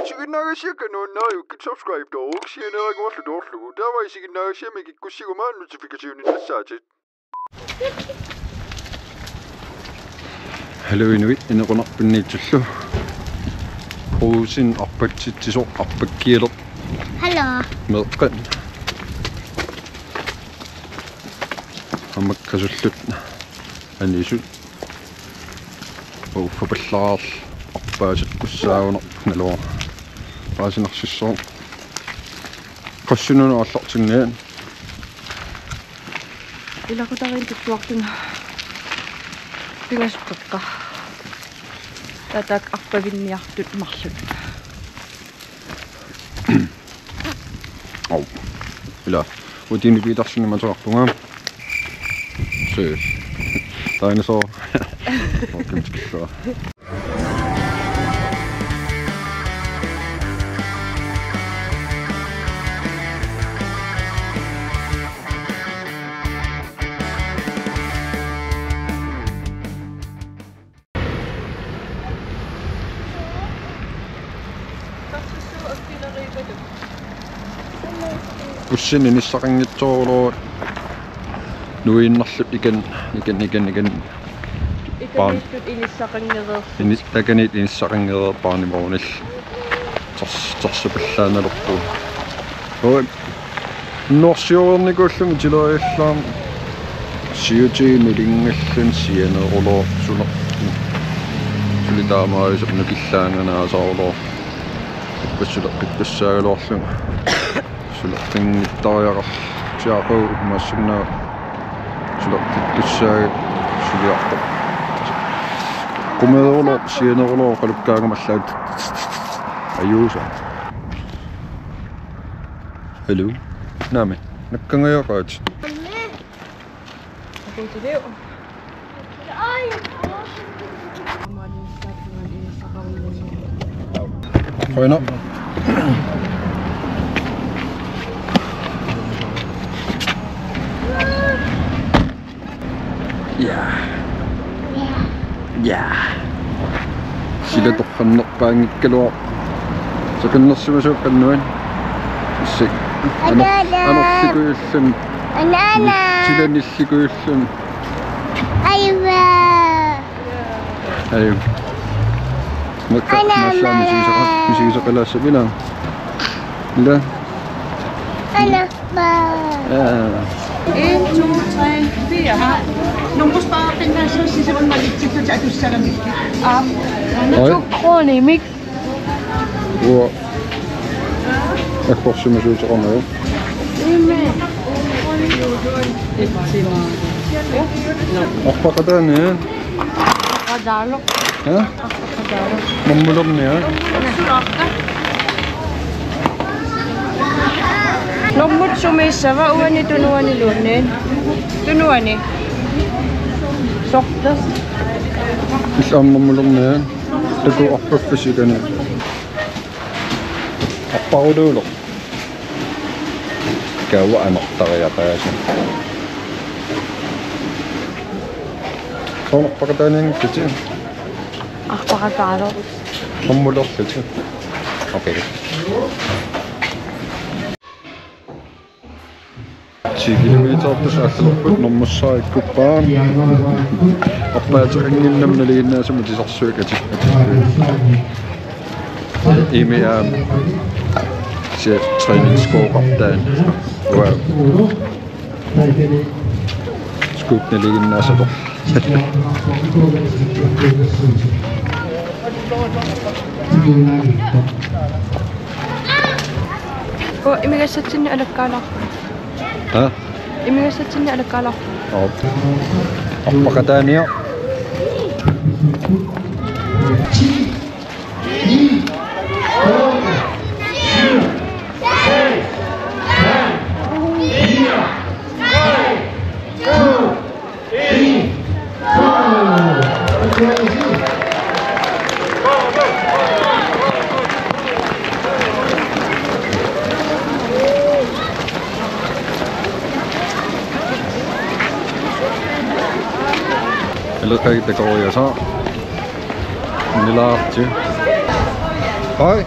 Sige nagasiakan no naayukit subscribe dog siya nagawaslu dawa sige nagasiya may kikusigaman notification nillasaatit. Hello inuit inakunaqpinniitsullu quusin arpatsitsisoq arpakkiileq Hello meeqqan аммаккасуллут анисут уффапаллаарл арпаасат куссаагунерпу налуа паасинарсиссоо qassунуна аллартингаан илакутарин тутсуартуна пигасуққаққа татак арпавинниартут марлут ау ила утини питарсинни матуарпунгаа сөс дайносоо окэмчксоо Pussin inissaqanngitsoorluu nuinnarlut ikan иканиллут инissaqangereerсут инистаканит инissaqangereerpaarnimuunil тарсапаллааналерпу ой норсиорникууллуми тилориаллаам сиутиимилингаллун сианеерлоо сулер сулитаамаисер нукиллаанганаасаарлоо пассаагалоорлун сулертингиттариақар сиақуу массуннаа сулертиккуссаага сулиарто кумеерлоо сианеерлоо қалуккаагамаллаат аюуса hello нами наккангаяақаат акутилиу Ай Хойно Ja. Sila toqqannerpaangikkaluaq. Sakannerssumassuuqqannuan. Issik. Anorlikuullun. Anana Silanillikuullun. Aywa Ayu. Makka misigisaqalaassa bila. Bila. Anakba 1, 2, 3, 4. Nummersparafinnas så sidder man lidt til at du sætter mig. Oi. kroonimik Uo. Akkorsumassuuteqarnagu. Arpaqataani. qadaaloq Ha? Mammulornia. normut sumiissava uani tunuani luunniin tunuani sortas Issaammammulornia. Taku arpaffisikani. Arparuuluulo. Kaawa anartariaqaasa. Soorpaqataaniangitsi. arpaqataaloq Mammulorliti. Okay. Kilometer allorput normmussaaikkuppaam arpaaterinnginnamnaliinnaasuma tisarsuukatik imiaam se træningsscoreqartaan wow skuupnaliginnaasapor o imigassatsinni alakkaalaarpu ha imigassatsinni alakkaalaarpu arpaqataania Illustrator går jeg så. En lille op til. Hej.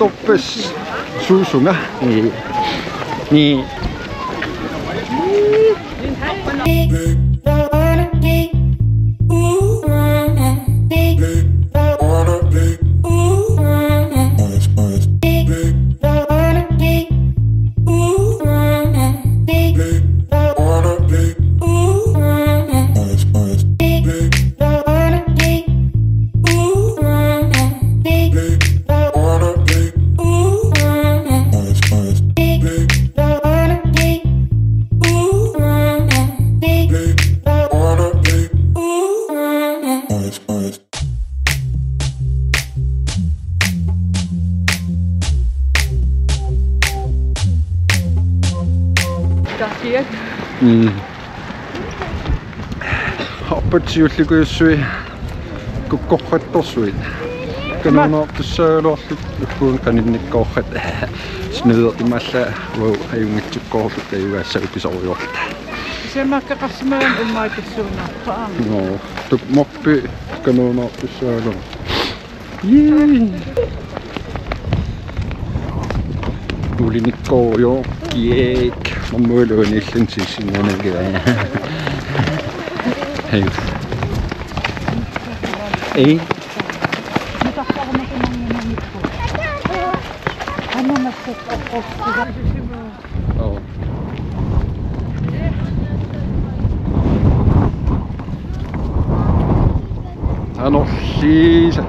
Oppes susunga. Ni. Oppatsiullikuussui kukkorrattorsui kanuunaartussaaloorlut ukkuun qaninnikkoorrat snider imalla vau ajungitsukkoorlut ayugaassagu pisoriorta Semmakkeqarsimagan ummaakissuunarpaa no tukmorpi kanuunaartussaalo ulinikkorio kiek mammuuluunillun sissinanagaa hei ei oh ano siis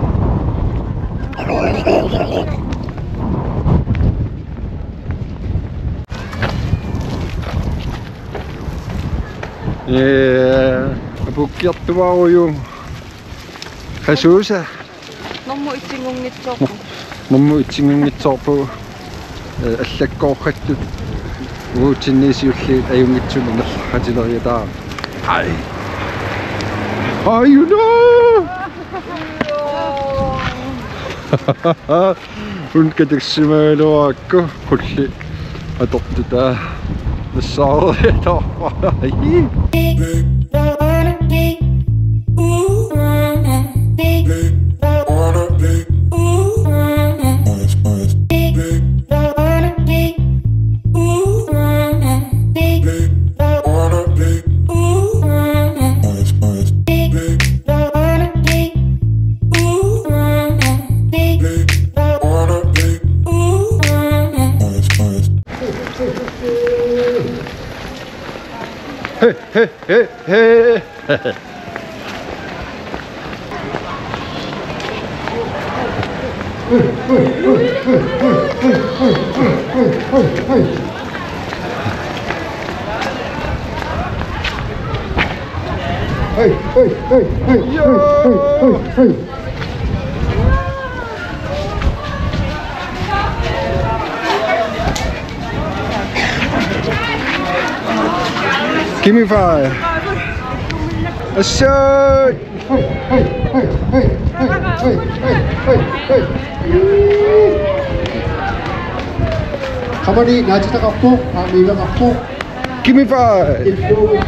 Pukkiattua oju. Kasuusa. Nommu itsingungitsorpu. Allakkoorrattut. Uutsinniisiulli ajungitsun nerratileriataa. Ai. Ayuna. Unkatersimaaluakku kulli atortutaa. Give me 5. A shot. 가만히 나지다 갖고 미가 갖고 Give me 5. 일도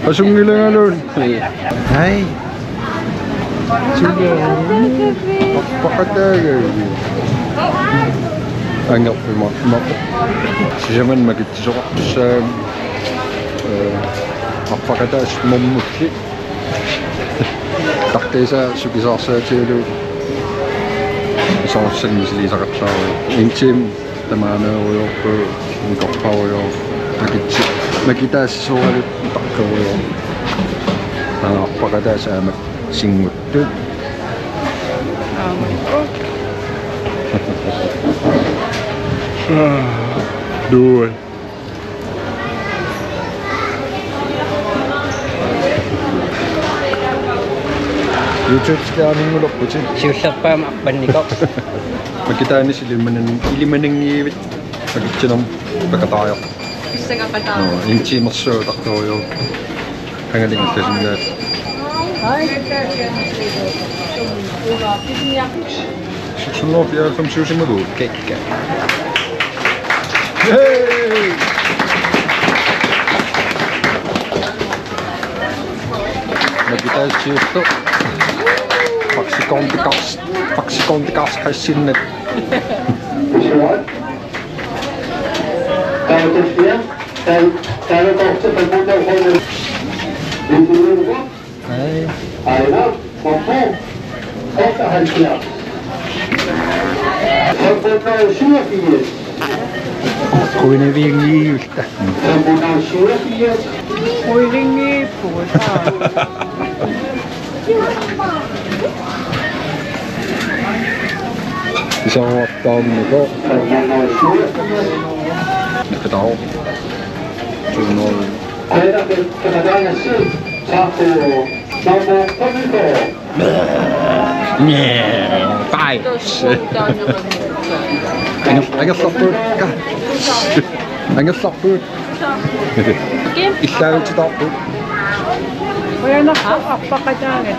Pasok nila nga doon. Ay. Sige. Pakatagay. Angat po mak. Siya man magitsok sa pakataas mamutli. Takte sa sukisasa tilo. Isang misli sa katsaw. Inchim tamana oyo po ngokpa oyo. Makita sa suwalit takko oyo. Ang pakataas sa singut doon. Dua. YouTube sekarang muluk bucin. Susah pa makban ni kau. Makita ni sila ilimanang ngibit. Magkichinam pagkatayo. Gusto nga pa tao. Inchi maso taktoyo. Hangaling ito sila. Susunod ya from sushi madu. Cake. Hey! Nakita siya ito. Paksikontikas kasi net. Kuinin ringi. Ringi po. Isang waktam nito. Nakataw. Tunol. Bye. Ang sapot ka. Ang sapot. Isaw sa tapot. Wala na ka, apakadangit.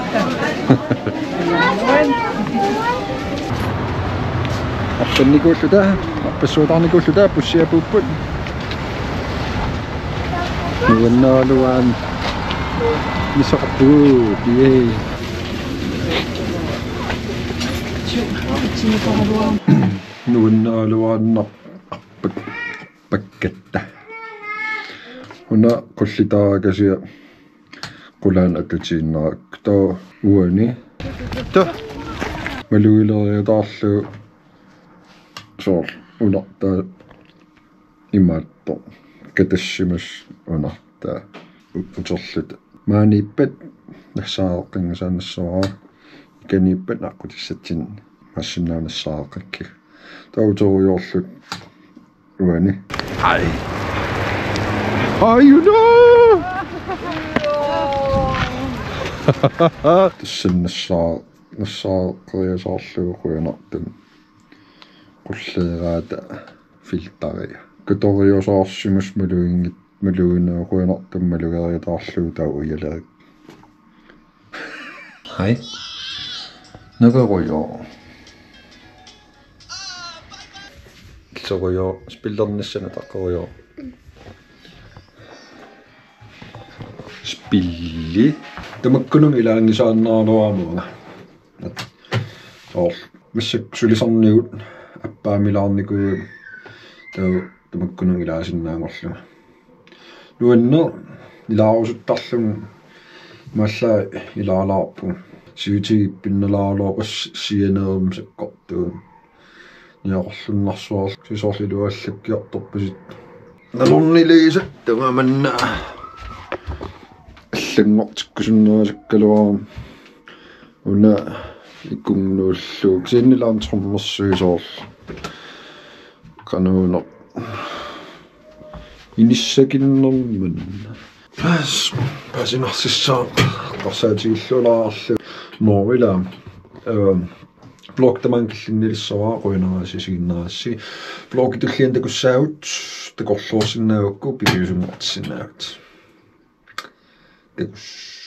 Apan ni ko sudah. Apasutan ni ko sudah. Pusya puput. Luan. Misok po. Yay. Luan na pagkita. Una kullita kasi kulan at na kto uani. To. Maluila taas so una ta imatto. Ketesimus una ta utsollit. Maanipet nasaaqin sanassaa. Kanipet naqutissatin massinnaanassaaqakki. Tautoriorlut uani. Ai. Ayuda! Tissin nassaaqqiasarluuquinartum qulleeraata filtaria. Kutoriosarsimus maluineequinartum malugeriataarluu tau uyalerik. Hai. Nagaroyo. Kisoroyo spillernissanataqoroyo. pilli tamakkunung ilaangisaannaarluamuunga missак sulisarnigut аппаамилаарнику таа тамаккунун илаасиннаангорлуга нуаннер илаарусуттарлугу малла илаалаарпу сиути пинналаарлуопас сианеерум саккортуун ниақорлуннарсуар сисоорлилуаллаккиарторпасит налорнилиса тамаманна аллангортиккусуннерасаккалуарам уна иккунгнууллуг синнилаантормерсуисоор кануунер иниссакиннэрман пасинарсиссаа тарсаатигиллулаарлу норилаам блок таман киллиннилиссаваа қуинерааси сигиннерасси блок итуллиан такуссаагут такорлуорсиннаавакку пивисунгортсиннаават такус